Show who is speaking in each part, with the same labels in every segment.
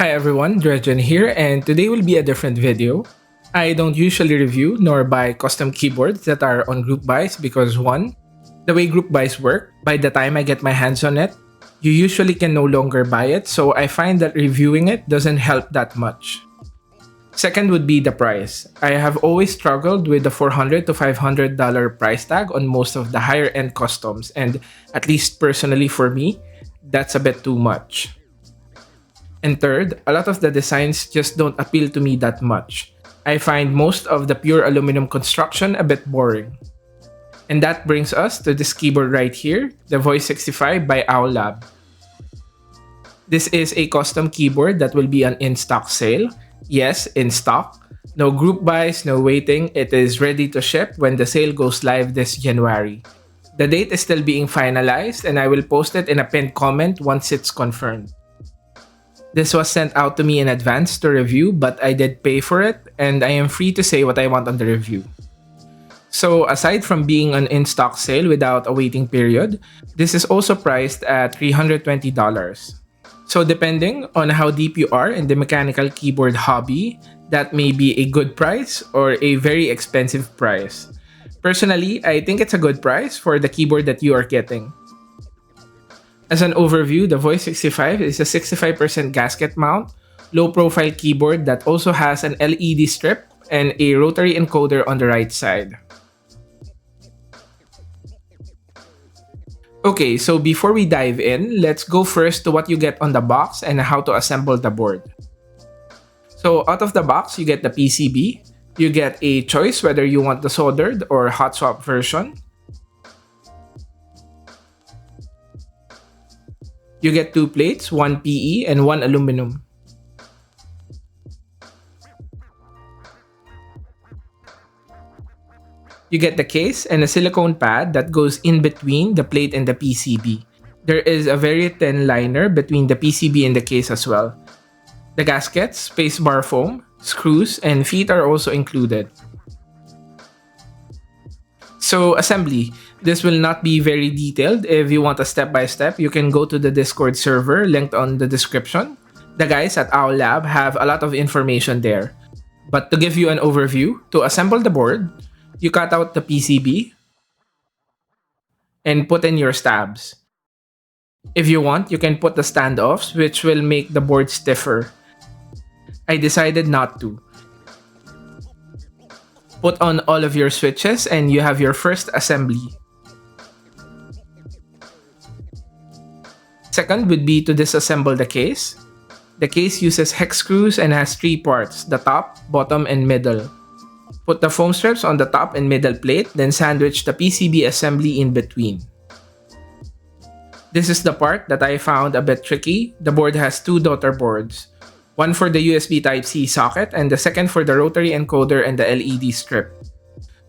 Speaker 1: Hi everyone, Dredgen here, and today will be a different video. I don't usually review nor buy custom keyboards that are on group buys because 1. The way group buys work, by the time I get my hands on it, you usually can no longer buy it, so I find that reviewing it doesn't help that much. Second would be the price. I have always struggled with the $400 to $500 price tag on most of the higher end customs, and at least personally for me, that's a bit too much. And third, a lot of the designs just don't appeal to me that much. I find most of the pure aluminum construction a bit boring. And that brings us to this keyboard right here, the Voice65 by OwLab. This is a custom keyboard that will be an in-stock sale. Yes, in stock. No group buys, no waiting. It is ready to ship when the sale goes live this January. The date is still being finalized and I will post it in a pinned comment once it's confirmed. This was sent out to me in advance to review, but I did pay for it and I am free to say what I want on the review. So aside from being an in-stock sale without a waiting period, this is also priced at $320. So depending on how deep you are in the mechanical keyboard hobby, that may be a good price or a very expensive price. Personally, I think it's a good price for the keyboard that you are getting. As an overview, the Voice65 is a 65% gasket mount, low-profile keyboard that also has an LED strip and a rotary encoder on the right side. Okay, so before we dive in, let's go first to what you get on the box and how to assemble the board. So out of the box, you get the PCB. You get a choice whether you want the soldered or hot swap version. You get 2 plates, 1 PE and 1 aluminum. You get the case and a silicone pad that goes in between the plate and the PCB. There is a very thin liner between the PCB and the case as well. The gaskets, spacebar foam, screws, and feet are also included. So assembly. This will not be very detailed. If you want a step-by-step, you can go to the Discord server linked on the description. The guys at OwLab have a lot of information there. But to give you an overview, to assemble the board, you cut out the PCB and put in your stabs. If you want, you can put the standoffs, which will make the board stiffer. I decided not to. Put on all of your switches and you have your first assembly. Second would be to disassemble the case. The case uses hex screws and has 3 parts, the top, bottom, and middle. Put the foam strips on the top and middle plate, then sandwich the PCB assembly in between. This is the part that I found a bit tricky. The board has 2 daughter boards. One for the USB Type-C socket and the second for the rotary encoder and the LED strip.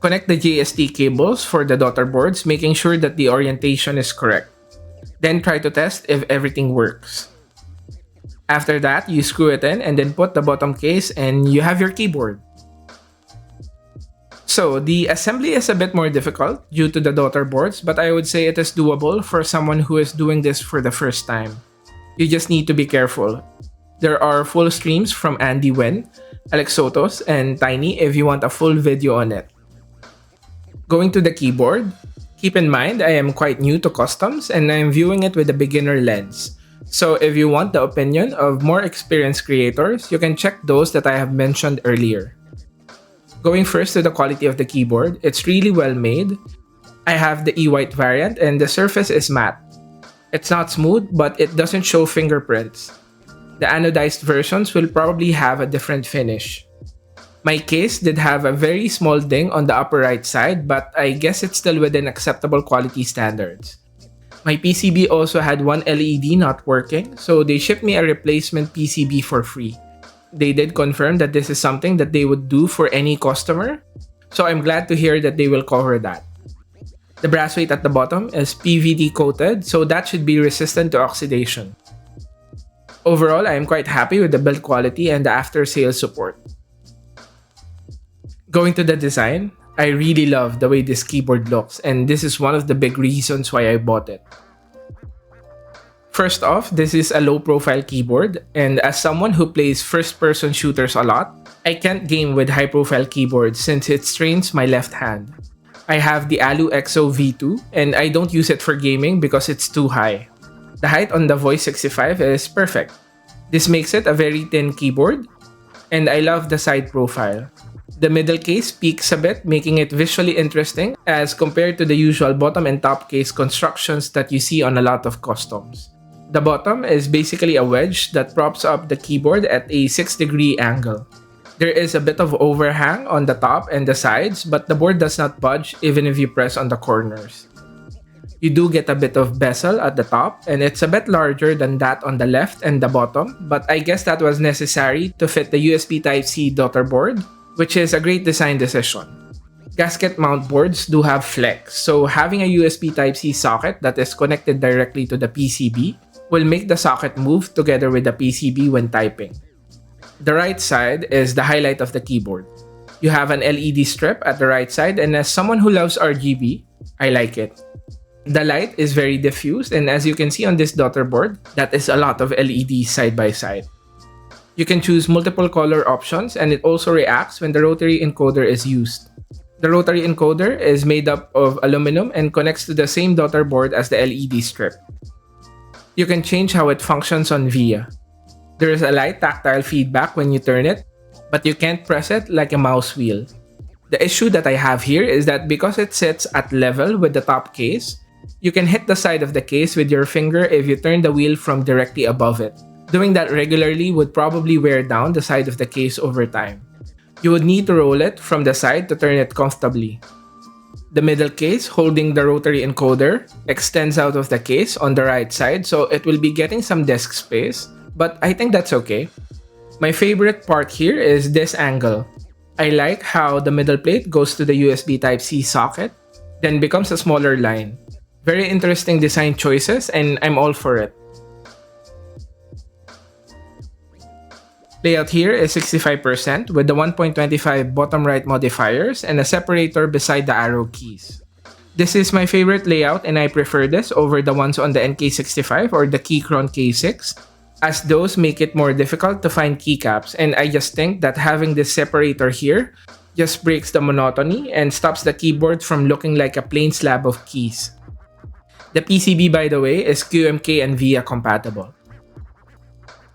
Speaker 1: Connect the JST cables for the daughter boards, making sure that the orientation is correct. Then try to test if everything works. After that, you screw it in and then put the bottom case and you have your keyboard. So the assembly is a bit more difficult due to the daughter boards, but I would say it is doable for someone who is doing this for the first time. You just need to be careful. There are full streams from Andy Wen, Alex Sotos, and Tiny if you want a full video on it. Going to the keyboard, keep in mind I am quite new to customs and I am viewing it with a beginner lens. So if you want the opinion of more experienced creators, you can check those that I have mentioned earlier. Going first to the quality of the keyboard, it's really well made. I have the E-White variant and the surface is matte. It's not smooth, but it doesn't show fingerprints. The anodized versions will probably have a different finish. My case did have a very small ding on the upper right side, but I guess it's still within acceptable quality standards. My PCB also had one LED not working, so they shipped me a replacement PCB for free. They did confirm that this is something that they would do for any customer, so I'm glad to hear that they will cover that. The brass weight at the bottom is PVD coated, so that should be resistant to oxidation. Overall, I am quite happy with the build quality and the after-sales support. Going to the design, I really love the way this keyboard looks, and this is one of the big reasons why I bought it. First off, this is a low profile keyboard, and as someone who plays first person shooters a lot, I can't game with high profile keyboards since it strains my left hand. I have the Alu XO V2 and I don't use it for gaming because it's too high. The height on the Voice65 is perfect. This makes it a very thin keyboard, and I love the side profile. The middle case peaks a bit, making it visually interesting as compared to the usual bottom and top case constructions that you see on a lot of customs. The bottom is basically a wedge that props up the keyboard at a 6-degree angle. There is a bit of overhang on the top and the sides, but the board does not budge even if you press on the corners. You do get a bit of bezel at the top, and it's a bit larger than that on the left and the bottom, but I guess that was necessary to fit the USB Type-C daughter board, which is a great design decision. Gasket mount boards do have flex, so having a USB Type-C socket that is connected directly to the PCB will make the socket move together with the PCB when typing. The right side is the highlight of the keyboard. You have an LED strip at the right side, and as someone who loves RGB, I like it. The light is very diffused, and as you can see on this daughter board, that is a lot of LEDs side by side. You can choose multiple color options, and it also reacts when the rotary encoder is used. The rotary encoder is made up of aluminum and connects to the same daughter board as the LED strip. You can change how it functions on VIA. There is a light tactile feedback when you turn it, but you can't press it like a mouse wheel. The issue that I have here is that because it sits at level with the top case, you can hit the side of the case with your finger if you turn the wheel from directly above it. Doing that regularly would probably wear down the side of the case over time. You would need to roll it from the side to turn it comfortably. The middle case holding the rotary encoder extends out of the case on the right side, so it will be getting some desk space, but I think that's okay. My favorite part here is this angle. I like how the middle plate goes to the USB Type-C socket, then becomes a smaller line. Very interesting design choices, and I'm all for it. Layout here is 65% with the 1.25 bottom right modifiers and a separator beside the arrow keys. This is my favorite layout, and I prefer this over the ones on the NK65 or the Keychron K6, as those make it more difficult to find keycaps, and I just think that having this separator here just breaks the monotony and stops the keyboard from looking like a plain slab of keys. The PCB, by the way, is QMK and VIA compatible.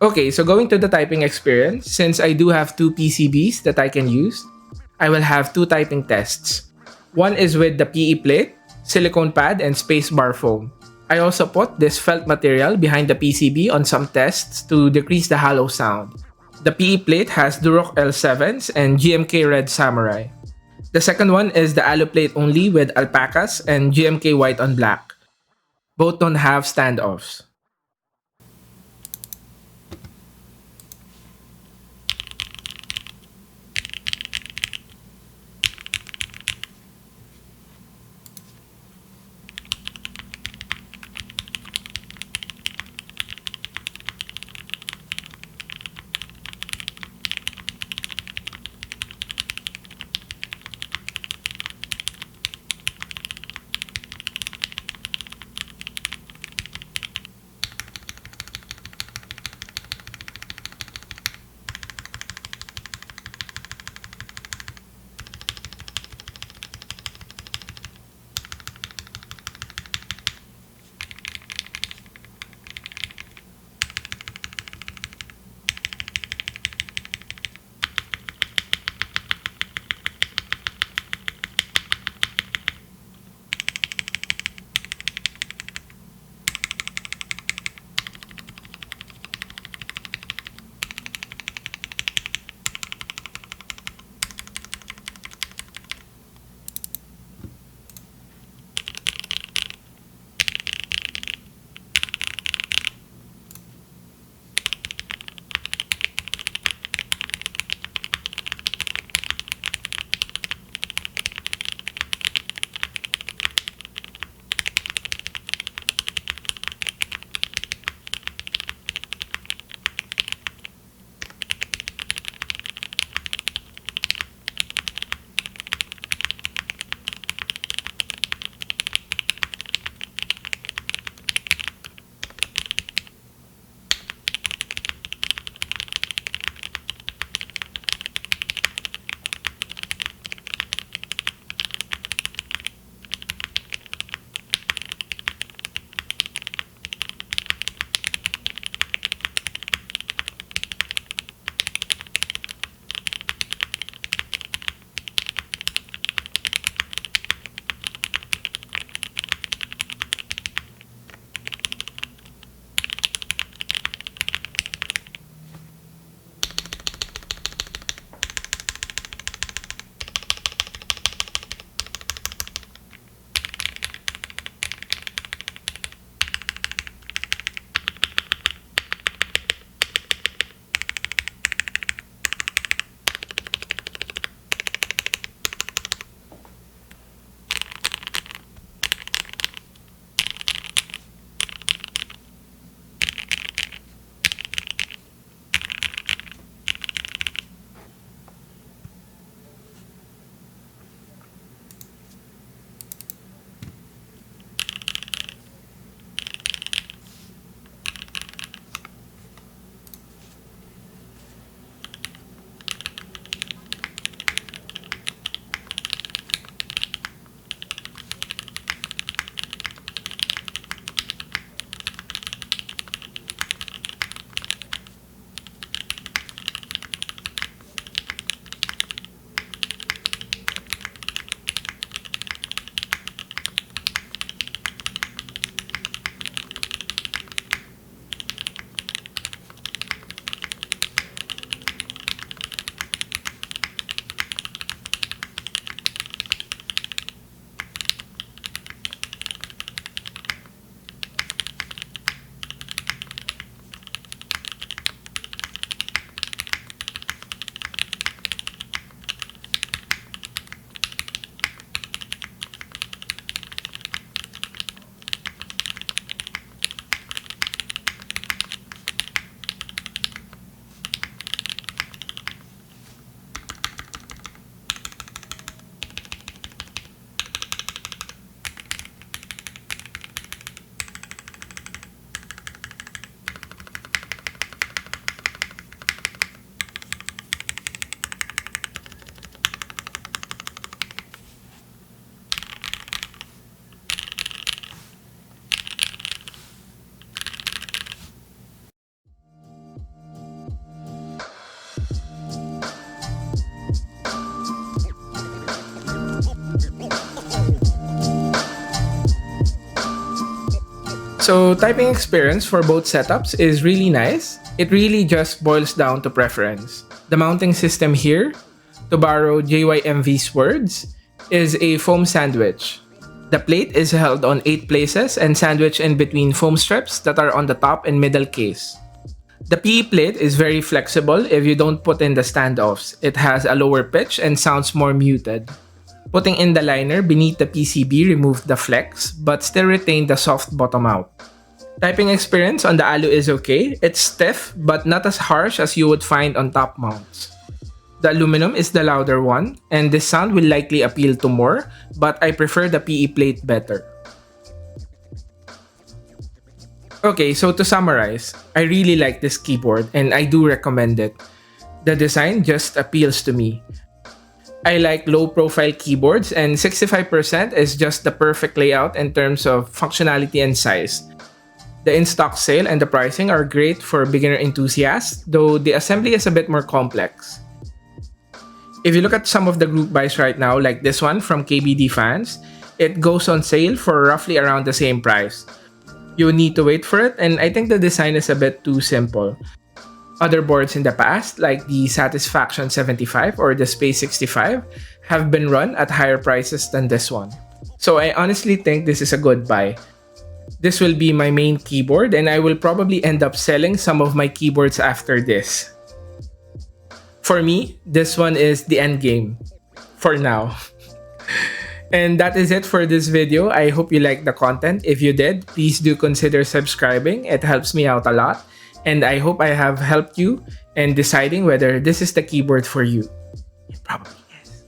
Speaker 1: Okay, so going to the typing experience, since I do have two PCBs that I can use, I will have two typing tests. One is with the PE plate, silicone pad, and spacebar foam. I also put this felt material behind the PCB on some tests to decrease the hollow sound. The PE plate has Durock L7s and GMK Red Samurai. The second one is the Alu Plate only with alpacas and GMK white on black. Both don't have standoffs. So typing experience for both setups is really nice. It really just boils down to preference. The mounting system here, to borrow JYMV's words, is a foam sandwich. The plate is held on 8 places and sandwiched in between foam strips that are on the top and middle case. The PE plate is very flexible if you don't put in the standoffs. It has a lower pitch and sounds more muted. Putting in the liner beneath the PCB removed the flex, but still retained the soft bottom out. Typing experience on the Alu is okay. It's stiff, but not as harsh as you would find on top mounts. The aluminum is the louder one, and this sound will likely appeal to more, but I prefer the PE plate better. Okay, so to summarize, I really like this keyboard and I do recommend it. The design just appeals to me. I like low-profile keyboards and 65% is just the perfect layout in terms of functionality and size. The in-stock sale and the pricing are great for beginner enthusiasts, though the assembly is a bit more complex. If you look at some of the group buys right now, like this one from KBD Fans, it goes on sale for roughly around the same price. You need to wait for it, and I think the design is a bit too simple. Other boards in the past, like the Satisfaction 75 or the Space65, have been run at higher prices than this one. So I honestly think this is a good buy. This will be my main keyboard, and I will probably end up selling some of my keyboards after this. For me, this one is the Endgame. For now. And that is it for this video. I hope you liked the content. If you did, please do consider subscribing. It helps me out a lot. And I hope I have helped you in deciding whether this is the keyboard for you. It probably is.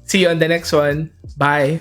Speaker 1: See you on the next one. Bye.